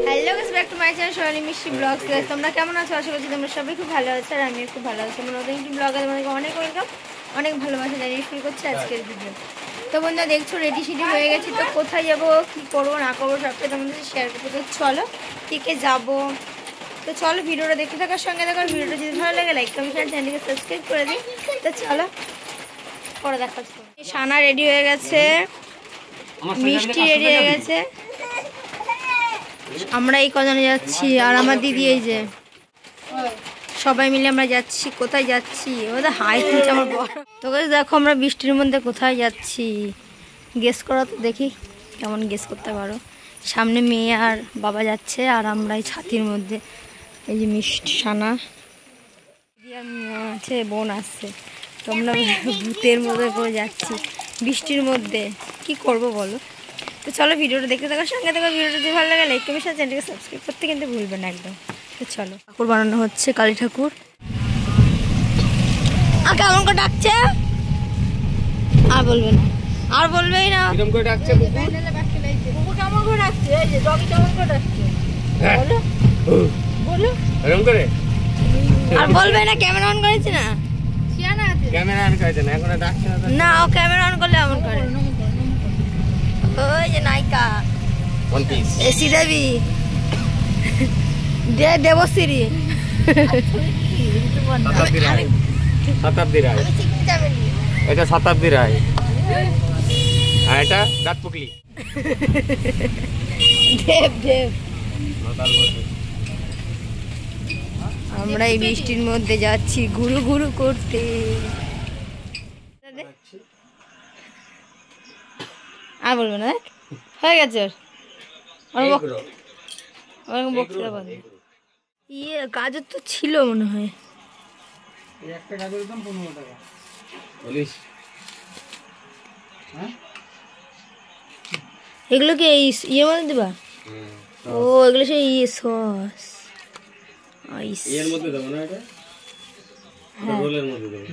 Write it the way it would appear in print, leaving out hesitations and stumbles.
Hello guys, back to my channel Sonali Mishti vlogs. Guys তোমরা কেমন আছো? আশা করছি তোমরা সবাই খুব ভালো আছো, আর আমিও খুব ভালো আছি। আমার নতুন একটি ব্লগে তোমাদেরকে অনেক ওয়েলকাম, অনেক ভালোবাসা জানিয়ে শুরু করছি আজকের ভিডিও। তো বন্ধুরা দেখছো রেডি সিডি হয়ে গেছি, তো কোথায় যাবো, কী করবো না করবো সবটাই তোমাদের সাথে শেয়ার করবো। তো চলো কে কে যাবো, তো চলো ভিডিওটা দেখতে থাকার সঙ্গে দেখো। ভিডিওটা যদি ভালো লাগে লাইক কমেন্ট শেয়ার, চ্যানেলকে সাবস্ক্রাইব করে দিই। তো চলো পরে দেখাচ্ছি। সানা রেডি হয়ে গেছে, মিষ্টি রেডি হয়ে গেছে, আমরা এই কজনে যাচ্ছি, আর আমার দিদি এই যে সবাই মিলে আমরা যাচ্ছি। কোথায় যাচ্ছি ওদের হাই তুলছে আমার বড়। তো দেখো আমরা বৃষ্টির মধ্যে কোথায় যাচ্ছি, গেস করা তো, দেখি কেমন গেস করতে পারো। সামনে মেয়ে আর বাবা যাচ্ছে, আর আমরা এই ছাতির মধ্যে এই যে মিষ্টি সানা আছে, বোন আসছে। তো আমরা ভূতের মধ্যে করে যাচ্ছি বৃষ্টির মধ্যে, কি করব বলো। তো চলো ভিডিওটা দেখতে থাকার সঙ্গে দেখো। ভিডিওটা যদি ভালো লাগে লাইক কমেন্ট চ্যানেলকে সাবস্ক্রাইব করতে কিন্তু ভুলবেন না একদম। তো চলো, ঠাকুর বানানো হচ্ছে, কালী ঠাকুর। আর কেমন করে ডাকছে, আর বলবে না, আর বলবেই না কেমন করে ডাকছে। বুবু কেমন করে ডাকছে, এই যে ডগি কেমন করে ডাকছে বলো বলো এরকম করে। আর বলবে না ক্যামেরা অন করেছে না, ক্যামেরা অন করেছে না, এখন ডাকছে না। ও ক্যামেরা অন করলে এমন করে। ওই যে নায়িকা ওয়ান পিস এসি দেবী দেবশ্রী, শতাব্দী রায়, এটা শতাব্দী রায়, আর এটা দাঁতপুকলি দেব দেব। আমরা এই বৃষ্টির মধ্যে যাচ্ছি ঘুরু ঘুরু করতে। আর বলবো না, হয়ে গেছে বক্তৃতা বন্ধ। ইয়ে গাজর তো ছিল মনে হয়, একটা গাজরের দাম 15 টাকা। এগুলো কি ইয়ের মধ্যে দিবা? ও এগুলো সেই সস এর মধ্যে দেবো না, এটা রোলের মধ্যে দেবো।